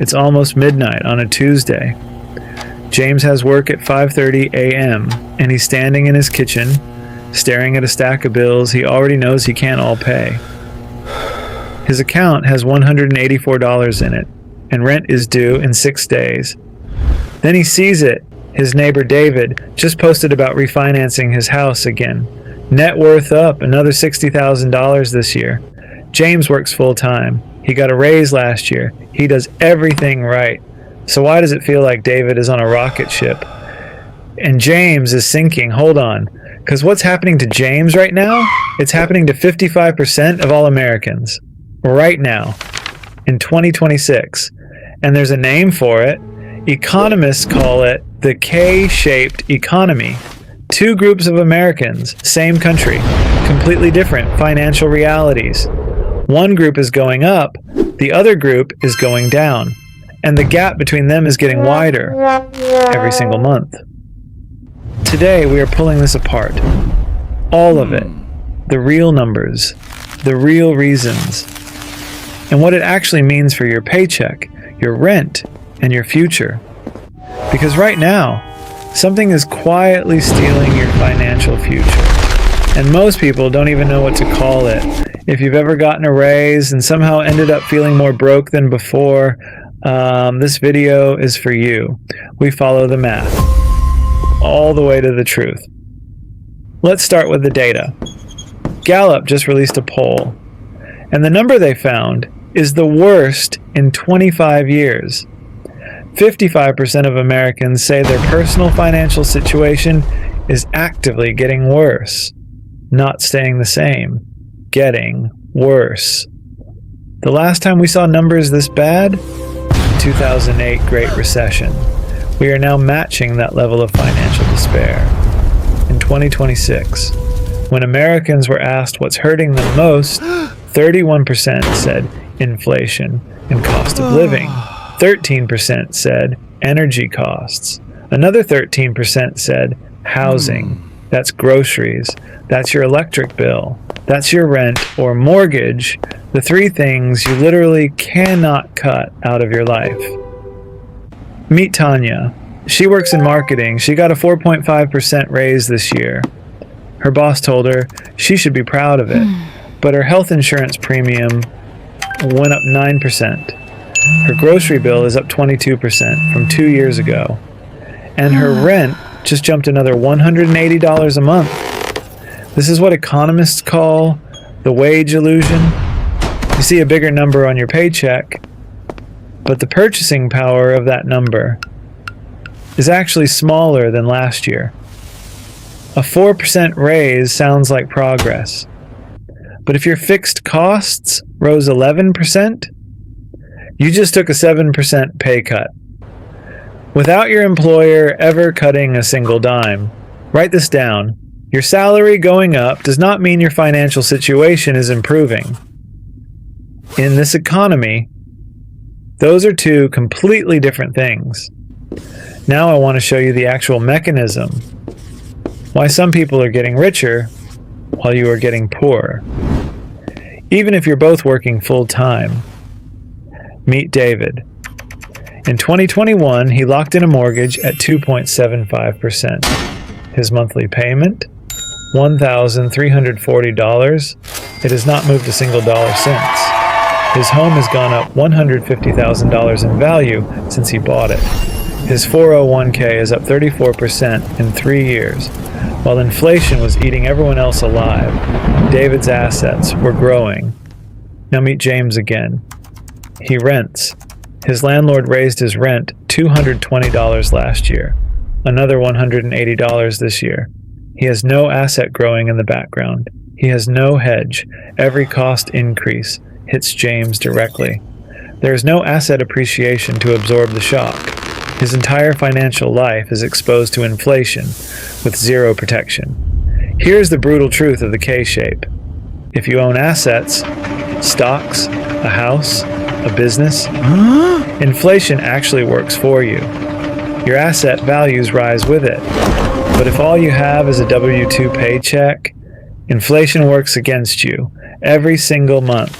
It's almost midnight on a Tuesday. James has work at 5:30 a.m., and he's standing in his kitchen, staring at a stack of bills he already knows he can't all pay. His account has $184 in it, and rent is due in 6 days. Then he sees it. His neighbor David just posted about refinancing his house again. Net worth up another $60,000 this year. James works full-time. He got a raise last year. He does everything right. So why does it feel like David is on a rocket ship? And James is sinking. Hold on. Because what's happening to James right now? It's happening to 55% of all Americans. Right now. In 2026. And there's a name for it. Economists call it the K-shaped economy. Two groups of Americans, same country, completely different financial realities. One group is going up, the other group is going down. And the gap between them is getting wider every single month. Today we are pulling this apart. All of it. The real numbers. The real reasons. And what it actually means for your paycheck, your rent, and your future. Because right now, something is quietly stealing your financial future. And most people don't even know what to call it. If you've ever gotten a raise and somehow ended up feeling more broke than before, this video is for you. We follow the math all the way to the truth. Let's start with the data. Gallup just released a poll, and the number they found is the worst in 25 years. 55% of Americans say their personal financial situation is actively getting worse, not staying the same, getting worse. The last time we saw numbers this bad? 2008 Great Recession. We are now matching that level of financial despair. In 2026, when Americans were asked what's hurting them most, 31% said inflation and cost of living. 13% said energy costs. Another 13% said housing. That's groceries. That's your electric bill. That's your rent or mortgage. The three things you literally cannot cut out of your life. Meet Tanya. She works in marketing. She got a 4.5% raise this year. Her boss told her she should be proud of it, but her health insurance premium went up 9%. Her grocery bill is up 22% from 2 years ago. And her rent just jumped another $180 a month. This is what economists call the wage illusion. You see a bigger number on your paycheck, but the purchasing power of that number is actually smaller than last year. A 4% raise sounds like progress. But if your fixed costs rose 11%, you just took a 7% pay cut. Without your employer ever cutting a single dime. Write this down. Your salary going up does not mean your financial situation is improving. In this economy, those are two completely different things. Now I want to show you the actual mechanism. Why some people are getting richer while you are getting poorer. Even if you're both working full-time. Meet David. In 2021, he locked in a mortgage at 2.75%. His monthly payment, $1,340. It has not moved a single dollar since. His home has gone up $150,000 in value since he bought it. His 401k is up 34% in 3 years. While inflation was eating everyone else alive, David's assets were growing. Now meet James again. He rents. His landlord raised his rent $220 last year, another $180 this year. He has no asset growing in the background. He has no hedge. Every cost increase hits James directly. There is no asset appreciation to absorb the shock. His entire financial life is exposed to inflation with zero protection. Here's the brutal truth of the K-shape. If you own assets, stocks, a house, a business, inflation actually works for you. Your asset values rise with it. But if all you have is a W-2 paycheck, inflation works against you every single month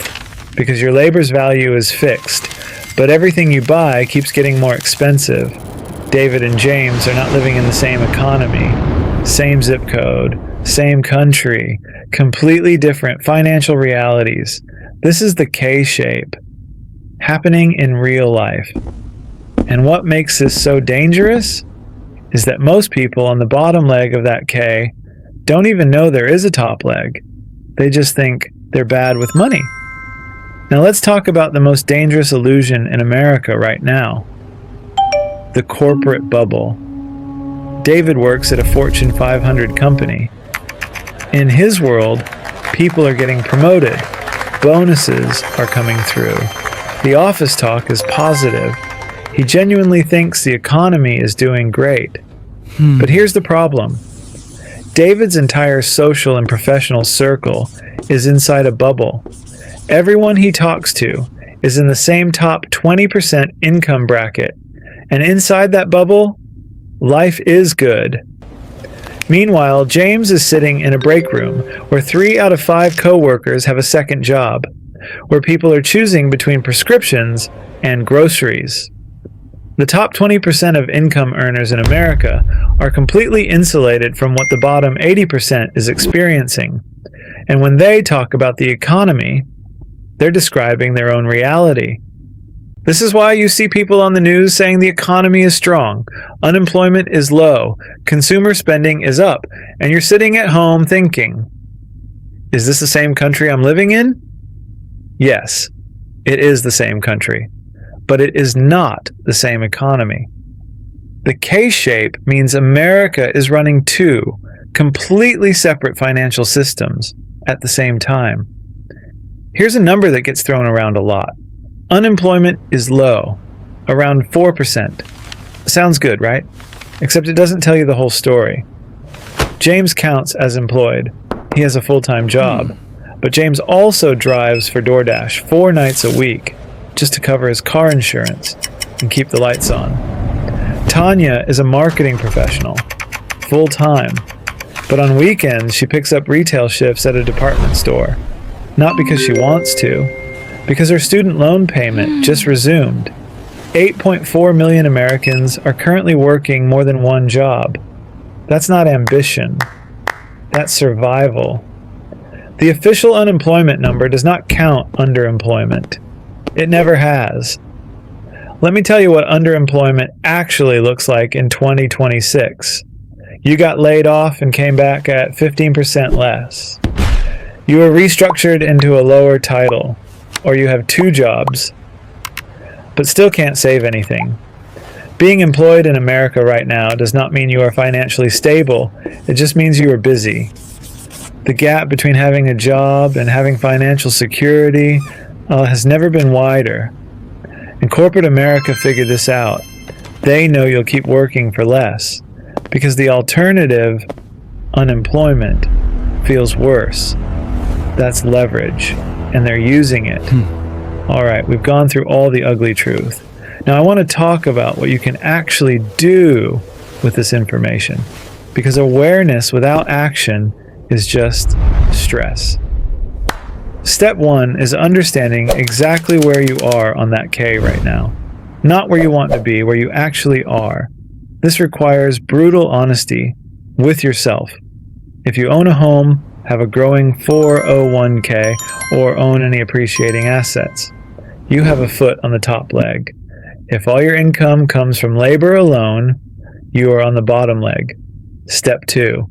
because your labor's value is fixed, But everything you buy keeps getting more expensive. David and James are not living in the same economy, same zip code, same country, completely different financial realities. This is the K-shape, happening in real life. And what makes this so dangerous is that most people on the bottom leg of that K don't even know there is a top leg. They just think they're bad with money. Now let's talk about the most dangerous illusion in America right now. The corporate bubble. David works at a Fortune 500 company. In his world, people are getting promoted. Bonuses are coming through. The office talk is positive. He genuinely thinks the economy is doing great. But here's the problem. David's entire social and professional circle is inside a bubble. Everyone he talks to is in the same top 20% income bracket. And inside that bubble, life is good. Meanwhile, James is sitting in a break room where 3 out of 5 coworkers have a second job, where people are choosing between prescriptions and groceries. The top 20% of income earners in America are completely insulated from what the bottom 80% is experiencing. And when they talk about the economy, they're describing their own reality. This is why you see people on the news saying the economy is strong, unemployment is low, consumer spending is up, and you're sitting at home thinking, is this the same country I'm living in? Yes, it is the same country, but it is not the same economy. The K-shape means America is running 2 completely separate financial systems at the same time. Here's a number that gets thrown around a lot. Unemployment is low, around 4%. Sounds good, right? Except it doesn't tell you the whole story. James counts as employed. He has a full-time job. But James also drives for DoorDash 4 nights a week just to cover his car insurance and keep the lights on. Tanya is a marketing professional, full-time. But on weekends, she picks up retail shifts at a department store. Not because she wants to, because her student loan payment just resumed. 8.4 million Americans are currently working more than one job. That's not ambition. That's survival. The official unemployment number does not count underemployment. It never has. Let me tell you what underemployment actually looks like in 2026. You got laid off and came back at 15% less. You were restructured into a lower title, or you have 2 jobs, but still can't save anything. Being employed in America right now does not mean you are financially stable. It just means you are busy. The gap between having a job and having financial security has never been wider. And corporate America figured this out. They know you'll keep working for less because the alternative, unemployment, feels worse. That's leverage, and they're using it. All right, we've gone through all the ugly truth. Now I want to talk about what you can actually do with this information, because awareness without action is just stress. Step 1 is understanding exactly where you are on that K right now. Not where you want to be, where you actually are. This requires brutal honesty with yourself. If you own a home, have a growing 401k, or own any appreciating assets, you have a foot on the top leg. If all your income comes from labor alone, you are on the bottom leg. Step 2.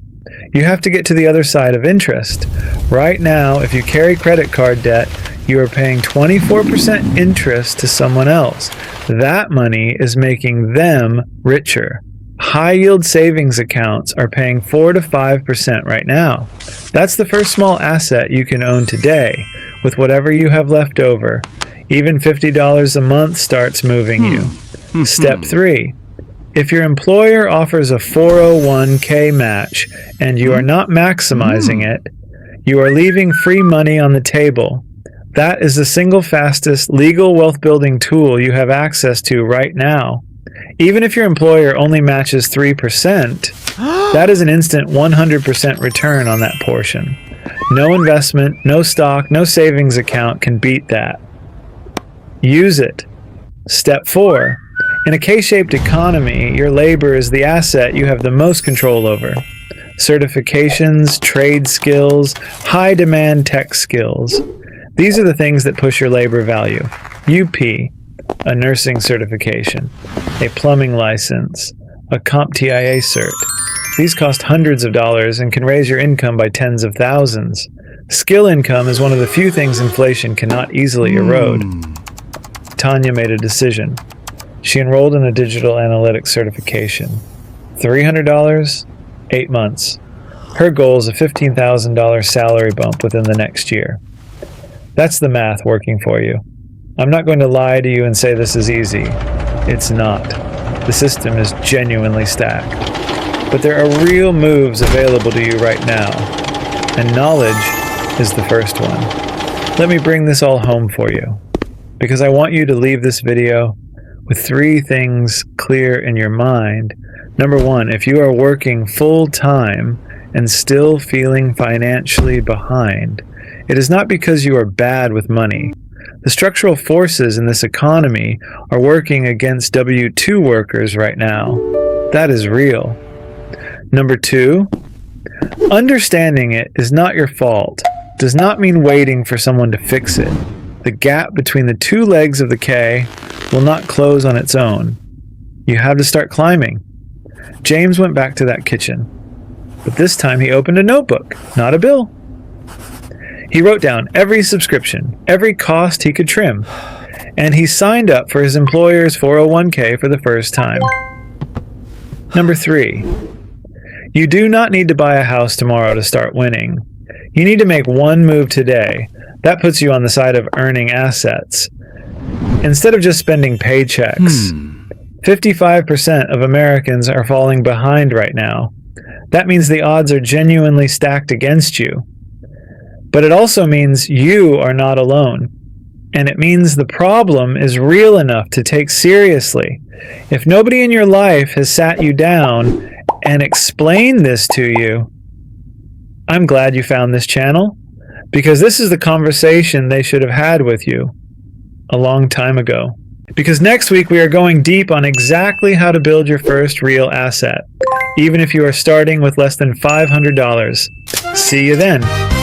You have to get to the other side of interest. Right now, if you carry credit card debt, you are paying 24% interest to someone else. That money is making them richer. High-yield savings accounts are paying 4 to 5% right now. That's the first small asset you can own today with whatever you have left over. Even $50 a month starts moving you. Step 3. If your employer offers a 401k match and you are not maximizing it, you are leaving free money on the table. That is the single fastest legal wealth building tool you have access to right now. Even if your employer only matches 3%, that is an instant 100% return on that portion. No investment, no stock, no savings account can beat that. Use it. Step 4. In a K-shaped economy, your labor is the asset you have the most control over. Certifications, trade skills, high-demand tech skills. These are the things that push your labor value. UP, a nursing certification, a plumbing license, a CompTIA cert. These cost hundreds of dollars and can raise your income by tens of thousands. Skill income is one of the few things inflation cannot easily erode. Tanya made a decision. She enrolled in a digital analytics certification. $300, 8 months. Her goal is a $15,000 salary bump within the next year. That's the math working for you. I'm not going to lie to you and say this is easy. It's not. The system is genuinely stacked. But there are real moves available to you right now, and knowledge is the first one. Let me bring this all home for you, because I want you to leave this video with 3 things clear in your mind. Number 1, if you are working full-time and still feeling financially behind, it is not because you are bad with money. The structural forces in this economy are working against W-2 workers right now. That is real. Number 2, understanding it is not your fault. Does not mean waiting for someone to fix it. The gap between the 2 legs of the K will not close on its own. You have to start climbing. James went back to that kitchen, but this time he opened a notebook, not a bill. He wrote down every subscription, every cost he could trim, and he signed up for his employer's 401k for the first time. Number 3, you do not need to buy a house tomorrow to start winning. You need to make one move today. That puts you on the side of earning assets, instead of just spending paychecks. 55% of Americans are falling behind right now. That means the odds are genuinely stacked against you. But it also means you are not alone. And it means the problem is real enough to take seriously. If nobody in your life has sat you down and explained this to you, I'm glad you found this channel, because this is the conversation they should have had with you a long time ago. Because next week we are going deep on exactly how to build your first real asset, even if you are starting with less than $500. See you then.